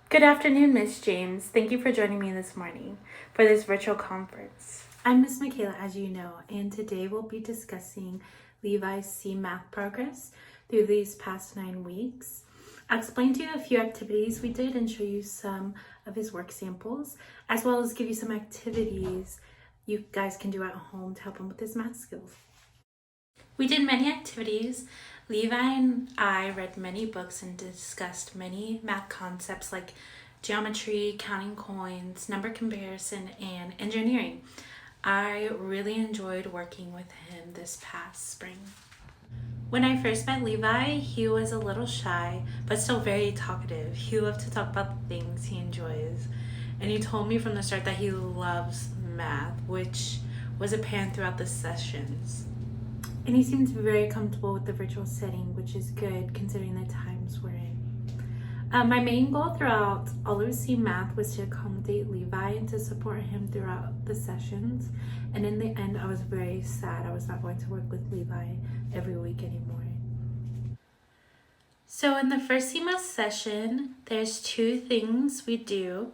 Good afternoon, Miss James. Thank you for joining me this morning for this virtual conference. I'm Miss Mikayla, as you know, and today we'll be discussing Levi's C math progress through these past 9 weeks. I'll explain to you a few activities we did and show you some of his work samples, as well as give you some activities you guys can do at home to help him with his math skills. We did many activities. Levi and I read many books and discussed many math concepts like geometry, counting coins, number comparison, and engineering. I really enjoyed working with him this past spring. When I first met Levi, he was a little shy, but still very talkative. He loved to talk about the things he enjoys. And he told me from the start that he loves math, which was apparent throughout the sessions. And he seems very comfortable with the virtual setting, which is good considering the times we're in. My main goal throughout all of C Math was to accommodate Levi and to support him throughout the sessions. And in the end, I was very sad I was not going to work with Levi every week anymore. So in the first C Math session, there's 2 things we do.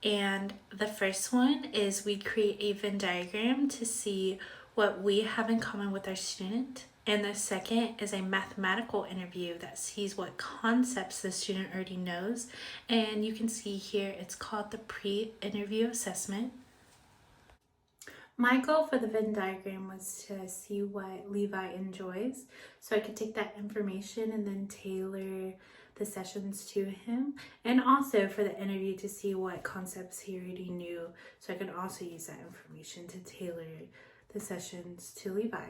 And the first one is we create a Venn diagram to see what we have in common with our student. And the second is a mathematical interview that sees what concepts the student already knows. And you can see here it's called the pre-interview assessment. My goal for the Venn diagram was to see what Levi enjoys, so I could take that information and then tailor the sessions to him, and also for the interview to see what concepts he already knew, so I could also use that information to tailor the sessions to Levi.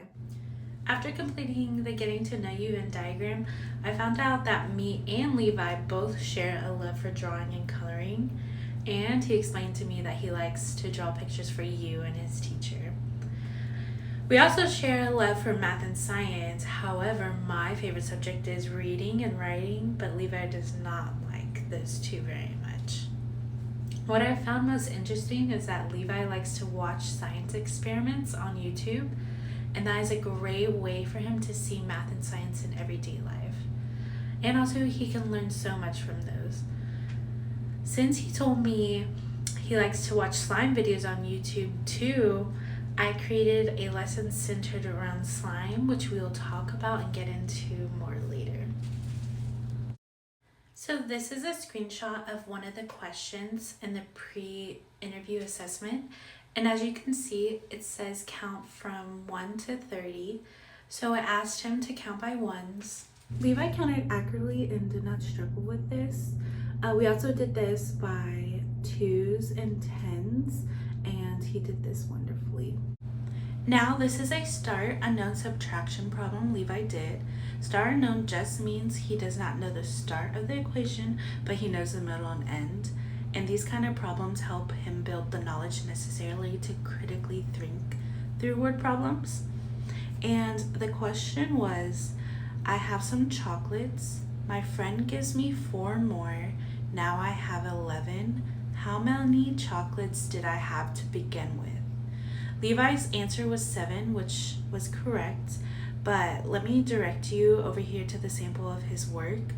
After completing the Getting to Know You Venn diagram, I found out that me and Levi both share a love for drawing and coloring, and he explained to me that he likes to draw pictures for you and his teacher. We also share a love for math and science. However, my favorite subject is reading and writing, but Levi does not like those 2 very much. What I found most interesting is that Levi likes to watch science experiments on YouTube, and that is a great way for him to see math and science in everyday life. And also, he can learn so much from those. Since he told me he likes to watch slime videos on YouTube too, I created a lesson centered around slime, which we will talk about and get into more later. So this is a screenshot of one of the questions in the pre-interview assessment. And as you can see, it says count from 1 to 30. So I asked him to count by ones. Levi counted accurately and did not struggle with this. We also did this by 2s and 10s, and he did this wonderfully. Now this is a star unknown subtraction problem Levi did. Star unknown just means he does not know the start of the equation, but he knows the middle and end. And these kind of problems help him build the knowledge necessarily to critically think through word problems. And the question was, I have some chocolates. My friend gives me 4 more. Now I have 11. How many chocolates did I have to begin with? Levi's answer was 7, which was correct, but let me direct you over here to the sample of his work.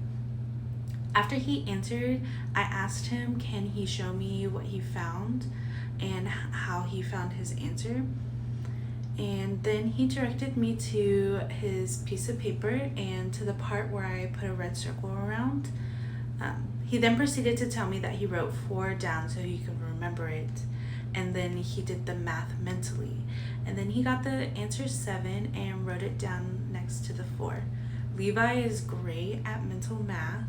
After he answered, I asked him, can he show me what he found and how he found his answer? And then he directed me to his piece of paper and to the part where I put a red circle around. He then proceeded to tell me that he wrote 4 down so he could remember it. And then he did the math mentally. And then he got the answer 7 and wrote it down next to the 4. Levi is great at mental math,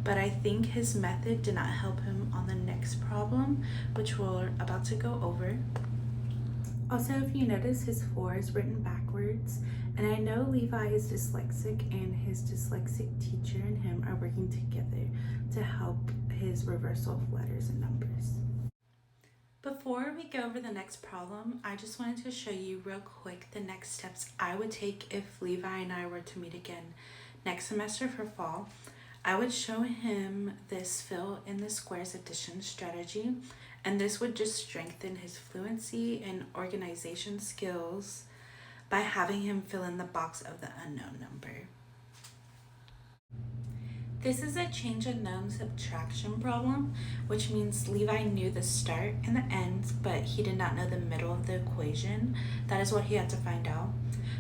but I think his method did not help him on the next problem, which we're about to go over. Also, if you notice, his 4 is written backwards, and I know Levi is dyslexic, and his dyslexic teacher and him are working together to help his reversal of letters and numbers. Before we go over the next problem, I just wanted to show you real quick the next steps I would take if Levi and I were to meet again next semester for fall. I would show him this fill in the squares addition strategy, and this would just strengthen his fluency and organization skills by having him fill in the box of the unknown number. This is a change unknown subtraction problem, which means Levi knew the start and the end, but he did not know the middle of the equation. That is what he had to find out.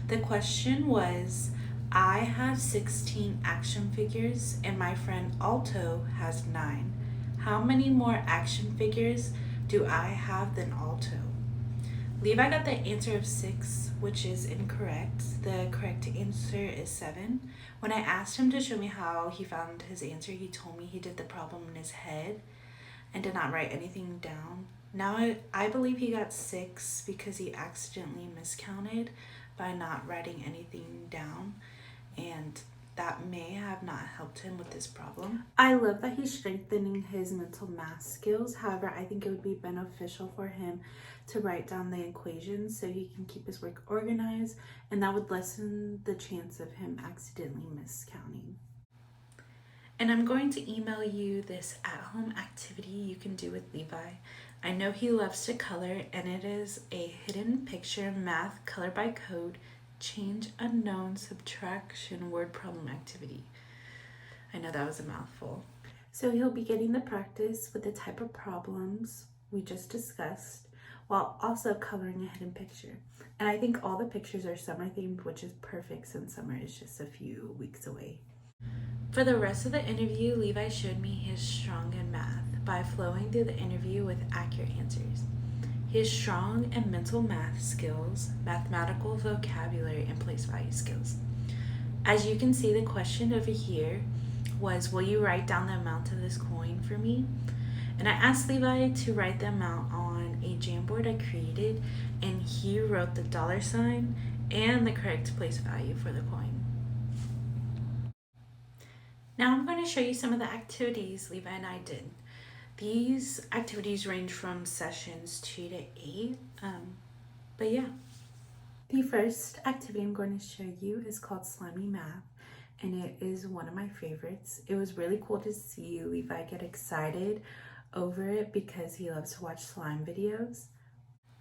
The question was, I have 16 action figures and my friend Alto has 9. How many more action figures do I have than Alto? Levi got the answer of 6, which is incorrect. The correct answer is 7. When I asked him to show me how he found his answer, he told me he did the problem in his head and did not write anything down. Now I believe he got 6 because he accidentally miscounted by not writing anything down, and that may have not helped him with this problem. I love that he's strengthening his mental math skills. However, I think it would be beneficial for him to write down the equations so he can keep his work organized, and that would lessen the chance of him accidentally miscounting. And I'm going to email you this at-home activity you can do with Levi. I know he loves to color, and it is a hidden picture math color by code change unknown subtraction word problem activity. I know that was a mouthful. So he'll be getting the practice with the type of problems we just discussed while also coloring a hidden picture. And I think all the pictures are summer themed, which is perfect since summer is just a few weeks away. For the rest of the interview, Levi showed me he is strong in math by flowing through the interview with accurate answers. He is strong in mental math skills, mathematical vocabulary, and place value skills. As you can see, the question over here was, will you write down the amount of this coin for me? And I asked Levi to write the amount on a Jamboard I created, and he wrote the $sign and the correct place value for the coin. Now I'm going to show you some of the activities Levi and I did. These activities range from sessions 2 to 8, but yeah. The first activity I'm going to show you is called Slimy Math, and it is one of my favorites. It was really cool to see Levi get excited over it because he loves to watch slime videos.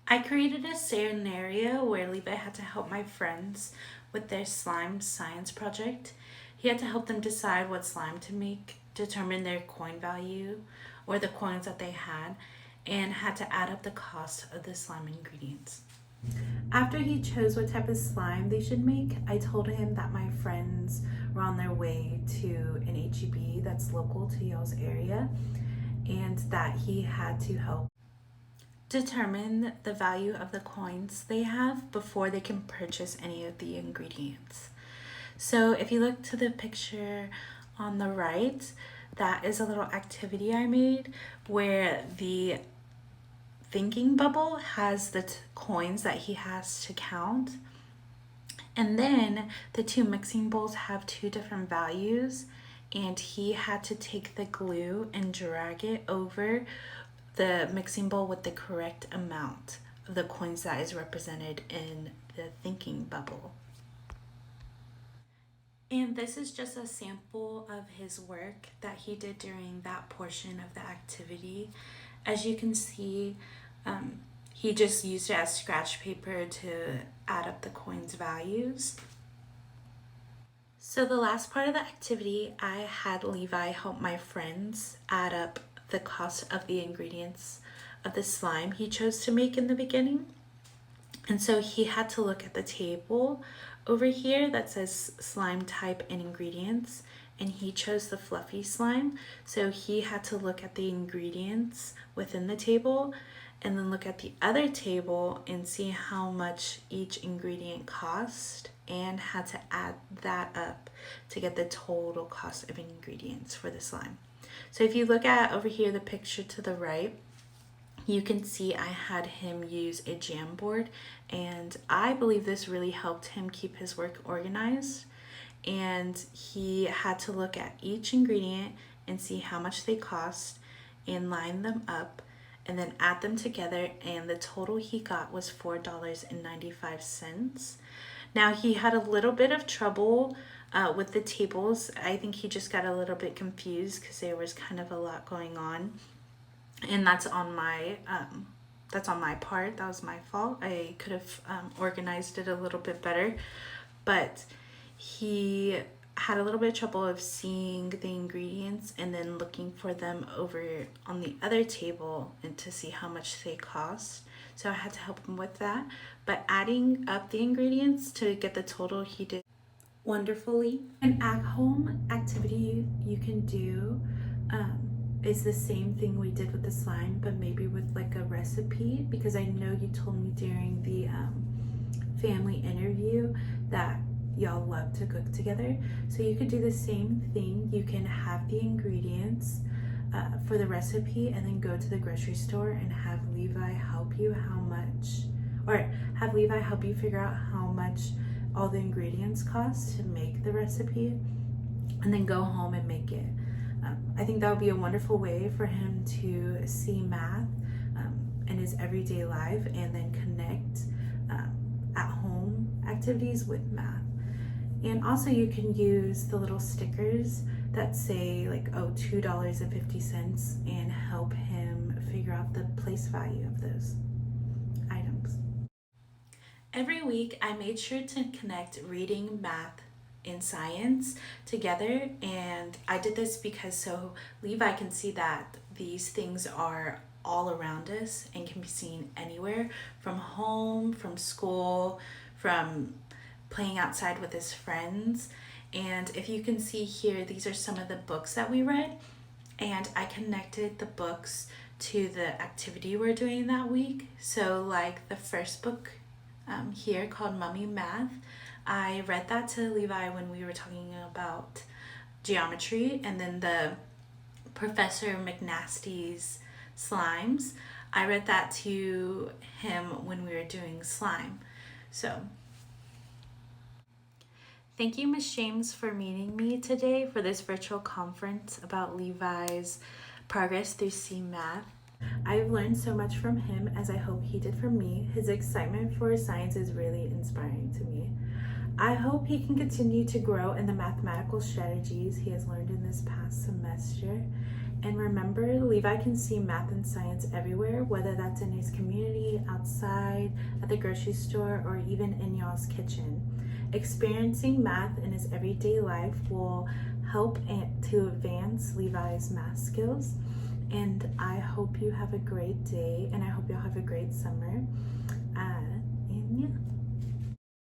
I created a scenario where Levi had to help my friends with their slime science project. He had to help them decide what slime to make, determine their coin value, or the coins that they had, and had to add up the cost of the slime ingredients. After he chose what type of slime they should make, I told him that my friends were on their way to an HEB that's local to y'all's area, and that he had to help determine the value of the coins they have before they can purchase any of the ingredients. So if you look to the picture on the right, that is a little activity I made where the thinking bubble has the coins that he has to count. And then the two mixing bowls have 2 different values, and he had to take the glue and drag it over the mixing bowl with the correct amount of the coins that is represented in the thinking bubble. And this is just a sample of his work that he did during that portion of the activity. As you can see, he just used it as scratch paper to add up the coins' values. So the last part of the activity, I had Levi help my friends add up the cost of the ingredients of the slime he chose to make in the beginning. And so he had to look at the table over here that says slime type and ingredients, and he chose the fluffy slime. So he had to look at the ingredients within the table and then look at the other table and see how much each ingredient cost, and had to add that up to get the total cost of ingredients for the slime. So if you look at over here, the picture to the right, you can see I had him use a Jamboard, and I believe this really helped him keep his work organized. And he had to look at each ingredient and see how much they cost and line them up and then add them together, and the total he got was $4.95. Now he had a little bit of trouble with the tables. I think he just got a little bit confused because there was kind of a lot going on. And that's on my part. That was my fault. I could have organized it a little bit better, but he had a little bit of trouble of seeing the ingredients and then looking for them over on the other table and to see how much they cost. So I had to help him with that. But adding up the ingredients to get the total, he did wonderfully. An at-home activity you can do is the same thing we did with the slime, but maybe with like a recipe, because I know you told me during the family interview that y'all love to cook together. So you could do the same thing. You can have the ingredients for the recipe and then go to the grocery store and have Levi help you have Levi help you figure out how much all the ingredients cost to make the recipe, and then go home and make it. I think that would be a wonderful way for him to see math in his everyday life and then connect at home activities with math. And also you can use the little stickers that say like, oh, $2.50 and help him figure out the place value of those items. Every week I made sure to connect reading, math, and science together, and I did this because so Levi can see that these things are all around us and can be seen anywhere, from home, from school, from playing outside with his friends. And if you can see here, these are some of the books that we read, and I connected the books to the activity we're doing that week. So like the first book here called Mummy Math, I read that to Levi when we were talking about geometry, and then the Professor McNasty's slimes, I read that to him when we were doing slime. So thank you, Miss James, for meeting me today for this virtual conference about Levi's progress through C Math. I've learned so much from him, as I hope he did from me. His excitement for science is really inspiring to me. I hope he can continue to grow in the mathematical strategies he has learned in this past semester. And remember, Levi can see math and science everywhere, whether that's in his community, outside, at the grocery store, or even in y'all's kitchen. Experiencing math in his everyday life will help to advance Levi's math skills. And I hope you have a great day, and I hope y'all have a great summer. And yeah.